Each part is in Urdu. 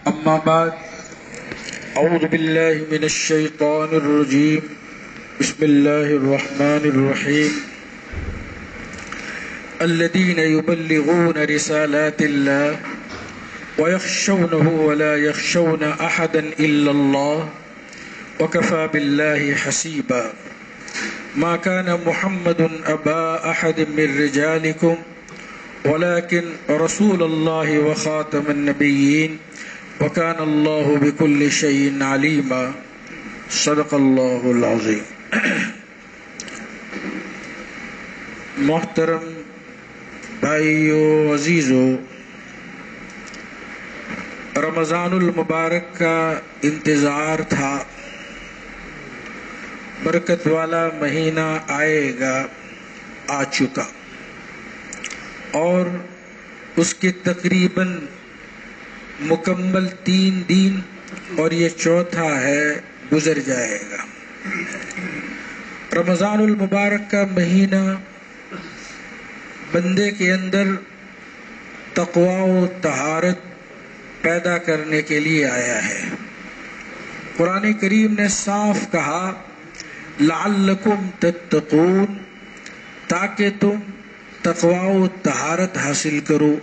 أما بعد أعوذ بالله من الشيطان الرجيم بسم الله الرحمن الرحيم الذين يبلغون رسالات الله ويخشونه ولا يخشون أحدا إلا الله وكفى بالله حسيبا ما كان محمد أبا أحد من رجالكم ولكن رسول الله وخاتم النبيين وكان الله بكل شيء عليما صدق الله العظيم. محترم بھائیو عزیزو، رمضان المبارک کا انتظار تھا. برکت والا مہینہ آئے گا، آ چکا، اور اس کے تقریباً مکمل 3 دن اور یہ چوتھا ہے گزر جائے گا. رمضان المبارک کا مہینہ بندے کے اندر تقوی و طہارت پیدا کرنے کے لیے آیا ہے. قرآن کریم نے صاف کہا لعلکم تتقون، تاکہ تم تقوی و طہارت حاصل کرو.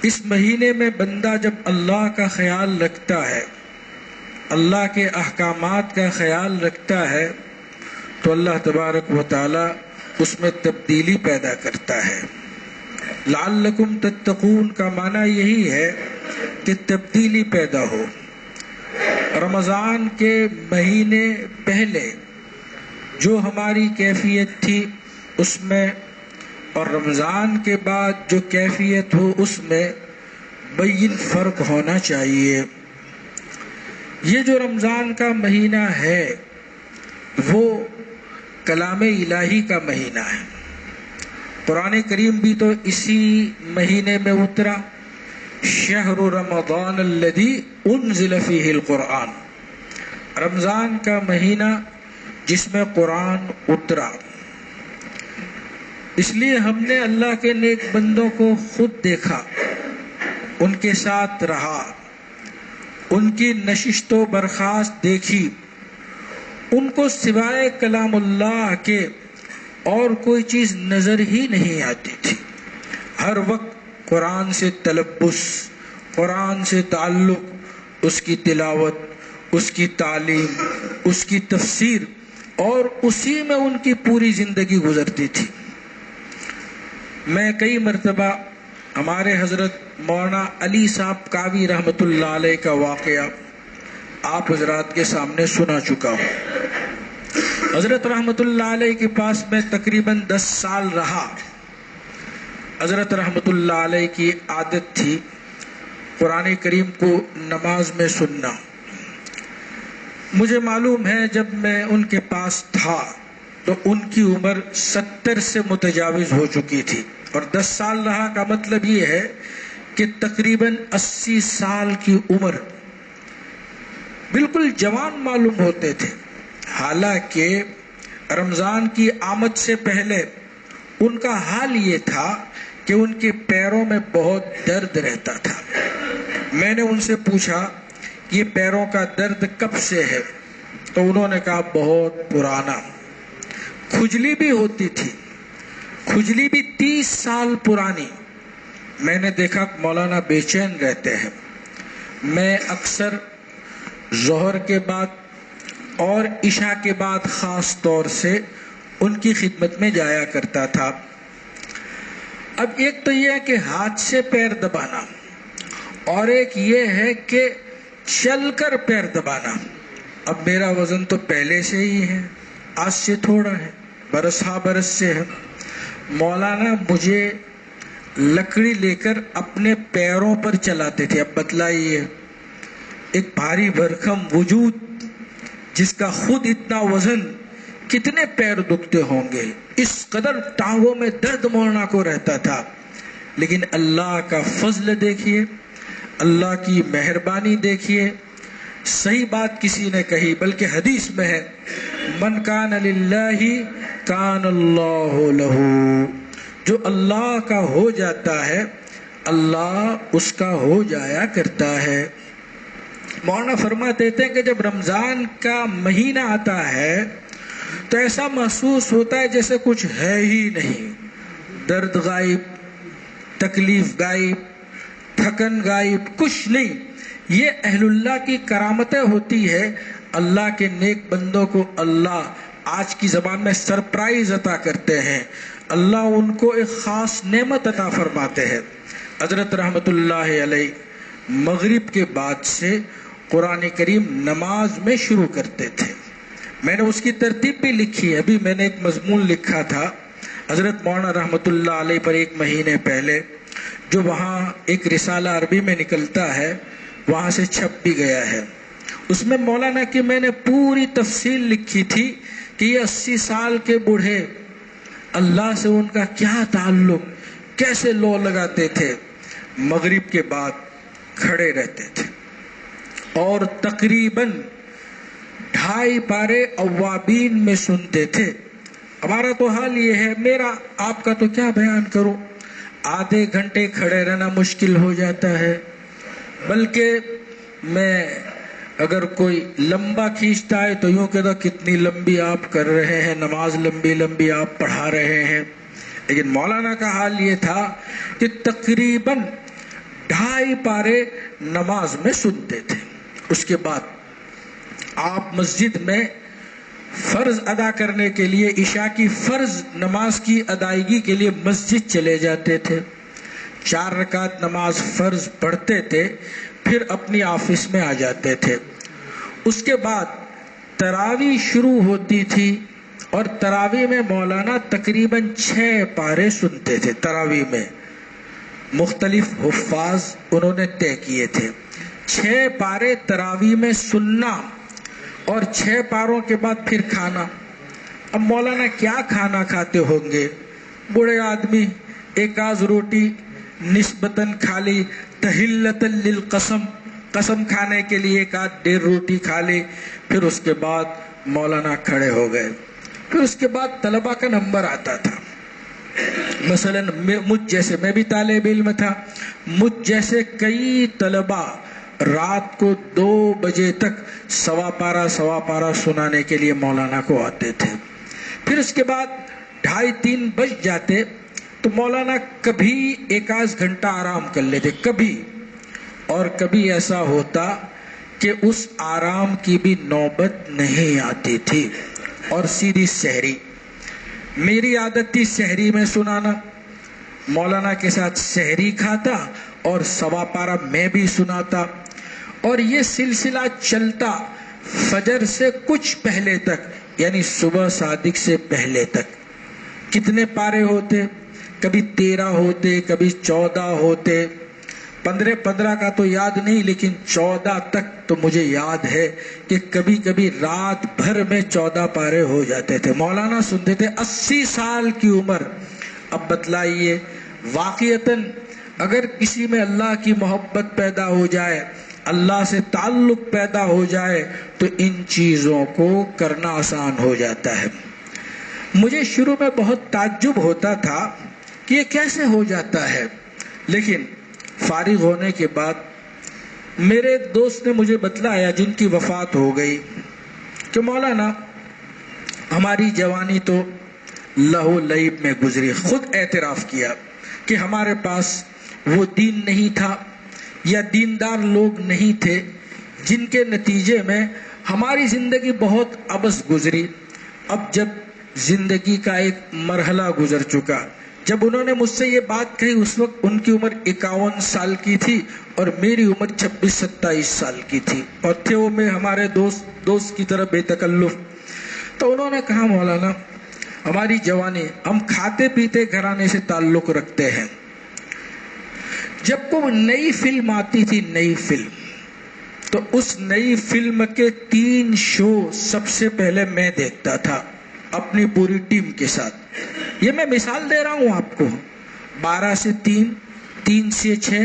اس مہینے میں بندہ جب اللہ کا خیال رکھتا ہے، اللہ کے احکامات کا خیال رکھتا ہے، تو اللہ تبارک و تعالی اس میں تبدیلی پیدا کرتا ہے. لعلکم تتقون کا معنی یہی ہے کہ تبدیلی پیدا ہو. رمضان کے مہینے پہلے جو ہماری کیفیت تھی اس میں، اور رمضان کے بعد جو کیفیت ہو اس میں بین فرق ہونا چاہیے. یہ جو رمضان کا مہینہ ہے وہ کلام الہی کا مہینہ ہے. قرآن کریم بھی تو اسی مہینے میں اترا. شہر رمضان الذی انزل فیہ القرآن، رمضان کا مہینہ جس میں قرآن اترا. اس لیے ہم نے اللہ کے نیک بندوں کو خود دیکھا، ان کے ساتھ رہا، ان کی نشست و برخاست دیکھی. ان کو سوائے کلام اللہ کے اور کوئی چیز نظر ہی نہیں آتی تھی. ہر وقت قرآن سے تلبس، قرآن سے تعلق، اس کی تلاوت، اس کی تعلیم، اس کی تفسیر، اور اسی میں ان کی پوری زندگی گزرتی تھی. میں کئی مرتبہ ہمارے حضرت مولانا علی صاحب کاوی رحمۃ اللہ علیہ کا واقعہ آپ حضرات کے سامنے سنا چکا ہوں. حضرت رحمۃ اللہ علیہ کے پاس میں تقریباً 10 سال رہا. حضرت رحمۃ اللہ علیہ کی عادت تھی قرآن کریم کو نماز میں سننا. مجھے معلوم ہے جب میں ان کے پاس تھا تو ان کی عمر 70 سے متجاوز ہو چکی تھی، اور 10 سال رہا کا مطلب یہ ہے کہ تقریباً 80 سال کی عمر. بالکل جوان معلوم ہوتے تھے. حالانکہ رمضان کی آمد سے پہلے ان کا حال یہ تھا کہ ان کے پیروں میں بہت درد رہتا تھا. میں نے ان سے پوچھا یہ پیروں کا درد کب سے ہے؟ تو انہوں نے کہا بہت پرانا. کھجلی بھی ہوتی تھی، کھجلی بھی 30 سال پرانی. میں نے دیکھا مولانا بے چین رہتے ہیں. میں اکثر ظہر کے بعد اور عشاء کے بعد خاص طور سے ان کی خدمت میں جایا کرتا تھا. اب ایک تو یہ ہے کہ ہاتھ سے پیر دبانا، اور ایک یہ ہے کہ چل کر پیر دبانا. اب میرا وزن تو پہلے سے ہی ہے، آج سے تھوڑا ہے، برس ہا برس سے ہے. مولانا مجھے لکڑی لے کر اپنے پیروں پر چلاتے تھے. اب بتلائیے ایک بھاری بھرکم وجود جس کا خود اتنا وزن، کتنے پیر دکھتے ہوں گے. اس قدر ٹانگوں میں درد مولانا کو رہتا تھا. لیکن اللہ کا فضل دیکھیے، اللہ کی مہربانی دیکھیے. صحیح بات کسی نے کہی، بلکہ حدیث میں ہے من کان للہ کان اللہ لہ. جو اللہ کا ہو جاتا ہے اللہ اس کا ہو جایا کرتا ہے۔ مولانا فرماتے تھے کہ جب رمضان کا مہینہ آتا ہے تو ایسا محسوس ہوتا ہے جیسے کچھ ہے ہی نہیں، درد غائب، تکلیف غائب، تھکن غائب، کچھ نہیں۔ یہ اہل اللہ کی کرامتیں ہوتی ہے۔ اللہ کے نیک بندوں کو اللہ آج کی زبان میں سرپرائز عطا کرتے ہیں، اللہ ان کو ایک خاص نعمت عطا فرماتے ہیں۔ حضرت رحمت اللہ علیہ مغرب کے بعد سے قرآن کریم نماز میں شروع کرتے تھے۔ میں نے اس کی ترتیب بھی لکھی ہے، ابھی میں نے ایک مضمون لکھا تھا حضرت مولانا رحمت اللہ علیہ پر ایک مہینے پہلے، جو وہاں ایک رسالہ عربی میں نکلتا ہے، وہاں سے چھپ بھی گیا ہے۔ اس میں مولانا کی میں نے پوری تفصیل لکھی تھی کہ یہ 80 سال کے بوڑھے اللہ سے ان کا کیا تعلق، کیسے لو لگاتے تھے، مغرب کے بعد کھڑے رہتے تھے اور تقریباً 2.5 پارے اوابین میں سنتے تھے۔ ہمارا تو حال یہ ہے، میرا آپ کا تو کیا بیان کروں، آدھے گھنٹے کھڑے رہنا مشکل ہو جاتا ہے، بلکہ میں اگر کوئی لمبا کھینچتا ہے تو یوں کہتا کتنی لمبی آپ کر رہے ہیں، نماز لمبی لمبی آپ پڑھا رہے ہیں۔ لیکن مولانا کا حال یہ تھا کہ تقریباً 2.5 پارے نماز میں سنتے تھے۔ اس کے بعد آپ مسجد میں فرض ادا کرنے کے لیے، عشاء کی فرض نماز کی ادائیگی کے لیے مسجد چلے جاتے تھے، 4 رکعت نماز فرض پڑھتے تھے، پھر اپنی آفس میں آ جاتے تھے۔ اس کے بعد تراویح شروع ہوتی تھی اور تراویح میں مولانا تقریباً 6 پارے سنتے تھے۔ تراویح میں مختلف حفاظ انہوں نے طے کیے تھے، 6 پارے تراویح میں سننا اور 6 پاروں کے بعد پھر کھانا۔ اب مولانا کیا کھانا کھاتے ہوں گے، بوڑھے آدمی ایک آدھ روٹی نسبتاً کھا لی، تحلۃ للقسم، قسم کھانے کے لیے ایک آدھ 1.5 روٹی کھا لی، پھر اس کے بعد مولانا کھڑے ہو گئے۔ پھر اس کے بعد طلبہ کا نمبر آتا تھا، مثلاً مجھ جیسے، میں بھی طالب علم تھا، مجھ جیسے کئی طلبہ رات کو 2 بجے تک 1.25 پارہ سنانے کے لیے مولانا کو آتے تھے۔ پھر اس کے بعد 2:30-3 بج جاتے تو مولانا کبھی 1 گھنٹہ آرام کر لیتے، کبھی، اور کبھی ایسا ہوتا کہ اس آرام کی بھی نوبت نہیں آتی تھی اور سیدھی سحری۔ میری عادت تھی سحری میں سنانا، مولانا کے ساتھ سحری کھاتا اور 1.25 پارہ میں بھی سناتا، اور یہ سلسلہ چلتا فجر سے کچھ پہلے تک، یعنی صبح صادق سے پہلے تک۔ کتنے پارے ہوتے، کبھی 13 ہوتے، کبھی 14 ہوتے، 15 کا تو یاد نہیں، لیکن 14 تک تو مجھے یاد ہے کہ کبھی کبھی رات بھر میں 14 پارے ہو جاتے تھے۔ مولانا سنتے تھے، 80 سال کی عمر۔ اب بتلائیے، واقعتاً اگر کسی میں اللہ کی محبت پیدا ہو جائے، اللہ سے تعلق پیدا ہو جائے، تو ان چیزوں کو کرنا آسان ہو جاتا ہے۔ مجھے شروع میں بہت تعجب ہوتا تھا کہ یہ کیسے ہو جاتا ہے، لیکن فارغ ہونے کے بعد میرے ایک دوست نے مجھے بتلایا، جن کی وفات ہو گئی، کہ مولانا ہماری جوانی تو لہو لعب میں گزری۔ خود اعتراف کیا کہ ہمارے پاس وہ دین نہیں تھا یا دیندار لوگ نہیں تھے، جن کے نتیجے میں ہماری زندگی بہت عبث گزری۔ اب جب زندگی کا ایک مرحلہ گزر چکا، جب انہوں نے مجھ سے یہ بات کہی، اس وقت ان کی عمر 51 سال کی تھی اور میری عمر 26-27 سال کی تھی، اور تھے وہ میں ہمارے دوست کی طرح بے تکلف۔ تو انہوں نے کہا، مولانا ہماری جوانی، ہم کھاتے پیتے گھرانے سے تعلق رکھتے ہیں، جب کوئی نئی فلم آتی تھی، نئی فلم، تو اس نئی فلم کے 3 شو سب سے پہلے میں دیکھتا تھا اپنی پوری ٹیم کے ساتھ۔ یہ میں مثال دے رہا ہوں آپ کو، 12 سے 3، 3 سے 6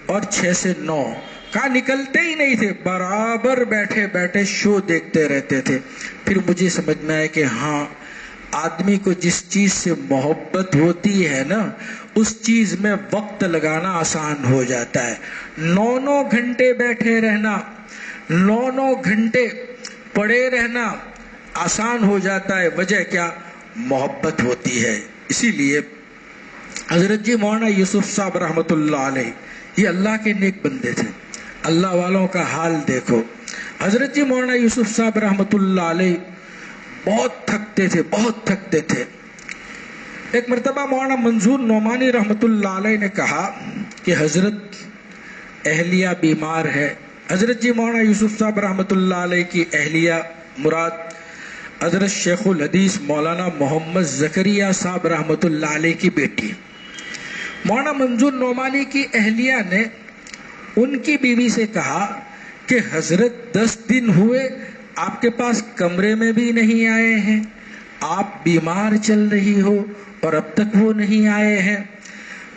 اور 6 سے 9 کہاں نکلتے ہی نہیں تھے، برابر بیٹھے بیٹھے شو دیکھتے رہتے تھے۔ پھر مجھے سمجھ میں آیا کہ ہاں، آدمی کو جس چیز سے محبت ہوتی ہے نا، اس چیز میں وقت لگانا آسان ہو جاتا ہے۔ 9 گھنٹے بیٹھے رہنا، 9 گھنٹے پڑے رہنا آسان ہو جاتا ہے۔ وجہ کیا؟ محبت ہوتی ہے۔ اسی لیے حضرت جی مولانا یوسف صاحب رحمۃ اللہ علیہ یہ اللہ کے نیک بندے تھے۔ اللہ والوں کا حال دیکھو۔ حضرت جی مولانا یوسف صاحب رحمۃ اللہ علیہ بہت تھکتے تھے۔ ایک مرتبہ مولانا منظور نعمانی رحمۃ اللہ علیہ نے کہا کہ حضرت اہلیہ بیمار ہے۔ حضرت جی مولانا یوسف صاحب رحمۃ اللہ علیہ کی اہلیہ مراد حضرت شیخ الحدیث مولانا محمد زکریا صاحب رحمۃ اللہ علیہ کی بیٹی۔ مولانا منظور نعمانی کی اہلیہ نے ان کی بیوی سے کہا کہ حضرت 10 دن ہوئے آپ کے پاس کمرے میں بھی نہیں آئے ہیں، آپ بیمار چل رہی ہو اور اب تک وہ نہیں آئے ہیں۔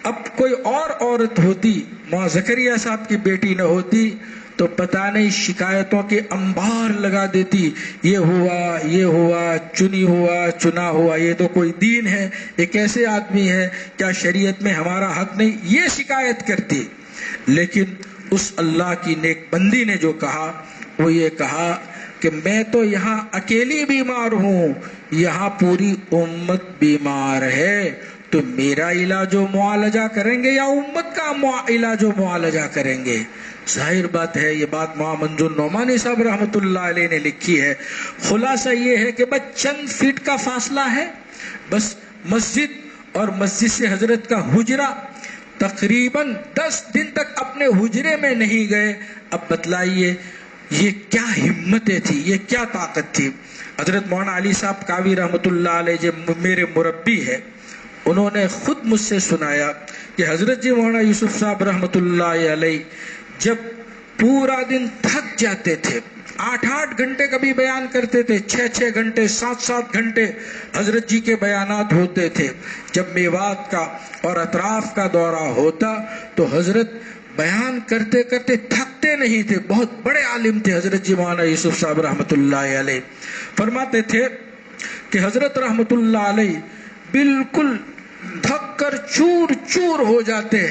اب کوئی اور عورت ہوتی، مولانا زکریا صاحب کی بیٹی نہ ہوتی تو پتہ نہیں شکایتوں کے انبار لگا دیتی، یہ ہوا، چنا ہوا، یہ تو کوئی دین ہے، یہ کیسے آدمی ہے، کیا شریعت میں ہمارا حق نہیں، یہ شکایت کرتی۔ لیکن اس اللہ کی نیک بندی نے جو کہا وہ یہ کہا کہ میں تو یہاں اکیلی بیمار ہوں، یہاں پوری امت بیمار ہے، تو میرا علاج و معالجہ کریں گے یا امت کا علاج و معالجہ کریں گے؟ ظاہر بات ہے، یہ بات مولانا منظور نعمانی صاحب رحمۃ اللہ علیہ نے لکھی ہے۔ خلاصہ یہ ہے کہ بس چند فٹ کا فاصلہ ہے، بس مسجد اور مسجد سے حضرت کا حجرہ، تقریباً 10 دن تک اپنے حجرے میں نہیں گئے۔ اب بتلائیے یہ کیا ہمتیں تھی، یہ کیا طاقت تھی۔ حضرت مولانا علی صاحب کاوی رحمۃ اللہ علیہ جو میرے مربی ہے، انہوں نے خود مجھ سے سنایا کہ حضرت جی مولانا یوسف صاحب رحمۃ اللہ علیہ جب پورا دن تھک جاتے تھے، 8 گھنٹے کبھی بیان کرتے تھے، 6 گھنٹے، 7 گھنٹے حضرت جی کے بیانات ہوتے تھے۔ جب میوات کا اور اطراف کا دورہ ہوتا تو حضرت بیان کرتے کرتے تھکتے نہیں تھے۔ بہت بڑے عالم تھے حضرت جی مولانا یوسف صاحب رحمۃ اللہ علیہ۔ فرماتے تھے کہ حضرت رحمۃ اللہ علیہ بالکل تھک کر چور چور ہو جاتے،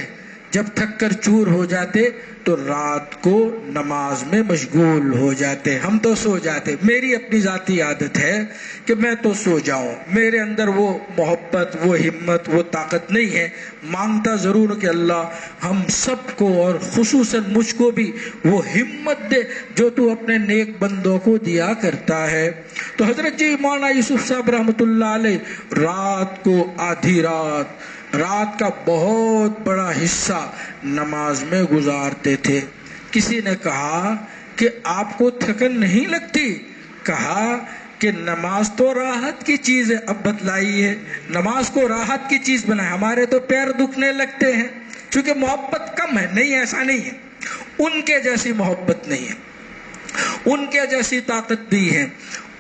جب تھک کر چور ہو جاتے تو رات کو نماز میں مشغول ہو جاتے، ہم تو سو جاتے۔ میری اپنی ذاتی عادت ہے کہ میں تو سو جاؤں، میرے اندر وہ محبت، وہ ہمت، وہ طاقت نہیں ہے۔ مانگتا ضرور کہ اللہ ہم سب کو اور خصوصاً مجھ کو بھی وہ ہمت دے جو تو اپنے نیک بندوں کو دیا کرتا ہے۔ تو حضرت جی مولانا یوسف صاحب رحمۃ اللہ علیہ رات کو آدھی رات کا بہت بڑا حصہ نماز میں گزارتے تھے۔ کسی نے کہا کہ آپ کو تھکن نہیں لگتی؟ کہا کہ نماز تو راحت کی چیز ہے۔ اب بتلائیے نماز کو راحت کی چیز بنائے، ہمارے تو پیر دکھنے لگتے ہیں چونکہ محبت کم ہے۔ نہیں، ایسا نہیں ہے، ان کے جیسی محبت نہیں ہے، ان کے جیسی طاقت نہیں ہے،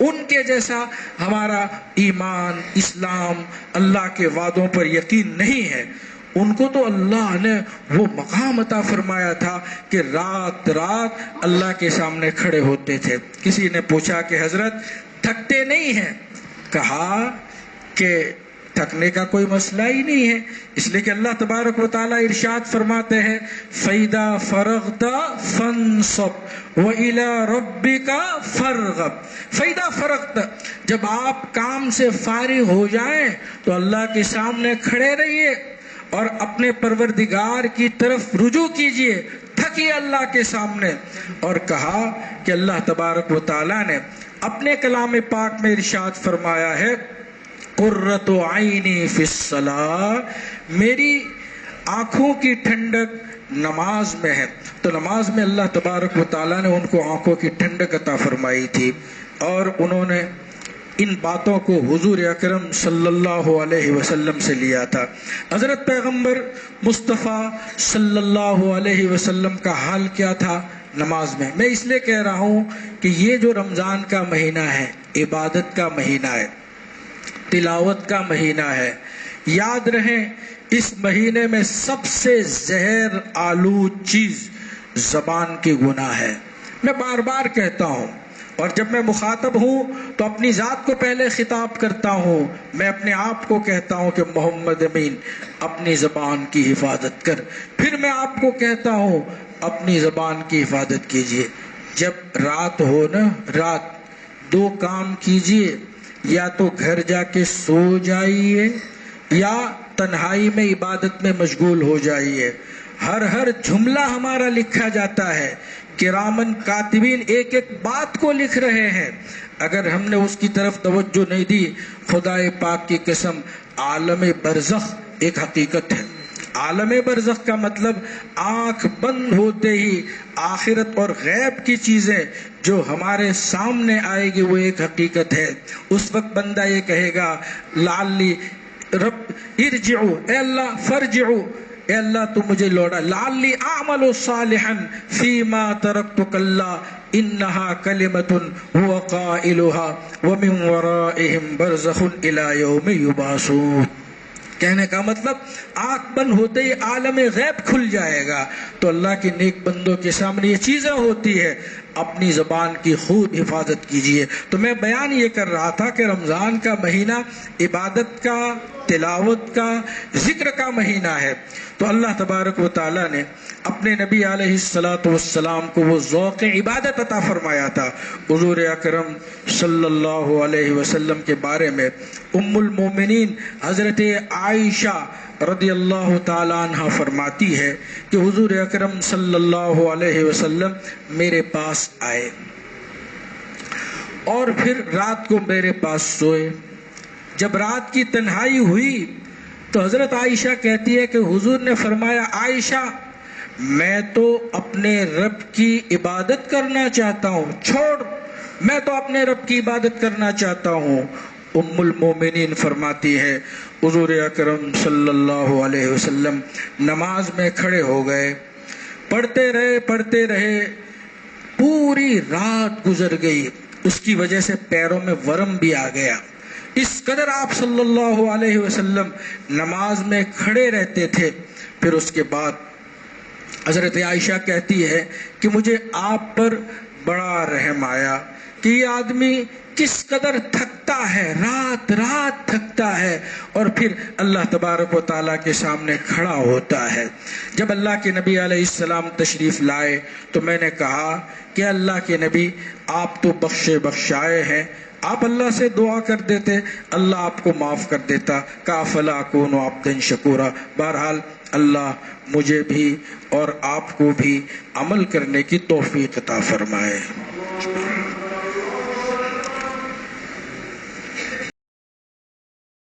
ان کے جیسا ہمارا ایمان، اسلام، اللہ کے وعدوں پر یقین نہیں ہے۔ ان کو تو اللہ نے وہ مقام عطا فرمایا تھا کہ رات اللہ کے سامنے کھڑے ہوتے تھے۔ کسی نے پوچھا کہ حضرت تھکتے نہیں ہیں؟ کہا کہ تھکنے کا کوئی مسئلہ ہی نہیں ہے، اس لیے کہ اللہ تبارک و تعالیٰ ارشاد فرماتے ہیں فَإِذَا فَرَغْتَ فَانصَبْ وَإِلَىٰ رَبِّكَ فَارْغَب۔ فَإِذَا فَرَغْتَ، جب آپ کام سے فارغ ہو جائیں تو اللہ کے سامنے کھڑے رہیے اور اپنے پروردگار کی طرف رجوع کیجئے، تھکیے اللہ کے سامنے۔ اور کہا کہ اللہ تبارک و تعالیٰ نے اپنے کلام پاک میں ارشاد فرمایا ہے قرۃ عینی فی الصلاۃ، میری آنکھوں کی ٹھنڈک نماز میں ہے۔ تو نماز میں اللہ تبارک و تعالیٰ نے ان کو آنکھوں کی ٹھنڈک عطا فرمائی تھی، اور انہوں نے ان باتوں کو حضور اکرم صلی اللہ علیہ وسلم سے لیا تھا۔ حضرت پیغمبر مصطفیٰ صلی اللہ علیہ وسلم کا حال کیا تھا نماز میں؟ میں اس لیے کہہ رہا ہوں کہ یہ جو رمضان کا مہینہ ہے، عبادت کا مہینہ ہے، تلاوت کا مہینہ ہے، یاد رہے اس مہینے میں سب سے زہر آلود چیز زبان کی گناہ ہے۔ میں بار بار کہتا ہوں اور جب میں مخاطب ہوں تو اپنی ذات کو پہلے خطاب کرتا ہوں. میں اپنے آپ کو کہتا ہوں کہ محمد امین اپنی زبان کی حفاظت کر. پھر میں آپ کو کہتا ہوں اپنی زبان کی حفاظت کیجیے. جب رات ہو نا، رات، دو کام کیجیے، یا تو گھر جا کے سو جائیے یا تنہائی میں عبادت میں مشغول ہو جائیے. ہر جملہ ہمارا لکھا جاتا ہے. کرامن کاتبین ایک ایک بات کو لکھ رہے ہیں. اگر ہم نے اس کی طرف توجہ نہیں دی، خدائے پاک کی قسم، عالم برزخ ایک حقیقت ہے. عالم برزخ کا مطلب آنکھ بند ہوتے ہی آخرت اور غیب کی چیزیں جو ہمارے سامنے آئے گی وہ ایک حقیقت ہے. اس وقت بندہ یہ کہے گا لعلی رب ارجعو، اے اللہ فرجعو، اے اللہ تو مجھے لوٹا، لعلی اعمل صالحا فیما ترکت کلا انہا کلمۃ هو قائلها ومن ورائہم برزخ الی یوم یبعثون. کہنے کا مطلب آنکھ بند ہوتے ہی عالم غیب کھل جائے گا تو اللہ کے نیک بندوں کے سامنے یہ چیزیں ہوتی ہے. اپنی زبان کی خوب حفاظت کیجیے. تو میں بیان یہ کر رہا تھا کہ رمضان کا مہینہ عبادت کا، تلاوت کا، ذکر کا مہینہ ہے. تو اللہ تبارک و تعالیٰ نے اپنے نبی علیہ السلام کو وہ ذوق عبادت عطا فرمایا تھا. حضور اکرم صلی اللہ علیہ وسلم کے بارے میں ام المومنین حضرت عائشہ رضی اللہ تعالیٰ عنہ فرماتی ہے کہ حضور اکرم صلی اللہ علیہ وسلم میرے پاس آئے اور پھر رات کو میرے پاس سوئے. جب رات کی تنہائی ہوئی تو حضرت عائشہ کہتی ہے کہ حضور نے فرمایا عائشہ میں تو اپنے رب کی عبادت کرنا چاہتا ہوں، چھوڑ، میں تو اپنے رب کی عبادت کرنا چاہتا ہوں. ام المومنین فرماتی ہے حضور اکرم صلی اللہ علیہ وسلم نماز میں کھڑے ہو گئے، پڑھتے رہے، پوری رات گزر گئی. اس کی وجہ سے پیروں میں ورم بھی آ گیا. اس قدر آپ صلی اللہ علیہ وسلم نماز میں کھڑے رہتے تھے. پھر اس کے بعد حضرت عائشہ کہتی ہے کہ مجھے آپ پر بڑا رحم آیا کہ یہ آدمی کس قدر تھکتا ہے، رات تھکتا ہے اور پھر اللہ تبارک و تعالیٰ کے سامنے کھڑا ہوتا ہے. جب اللہ کے نبی علیہ السلام تشریف لائے تو میں نے کہا کہ اللہ کے نبی آپ تو بخشائے ہیں، آپ اللہ سے دعا کر دیتے، اللہ آپ کو معاف کر دیتا. کہا فلا اکون عبدا شکورا. بہرحال اللہ مجھے بھی اور آپ کو بھی عمل کرنے کی توفیق عطا فرمائے.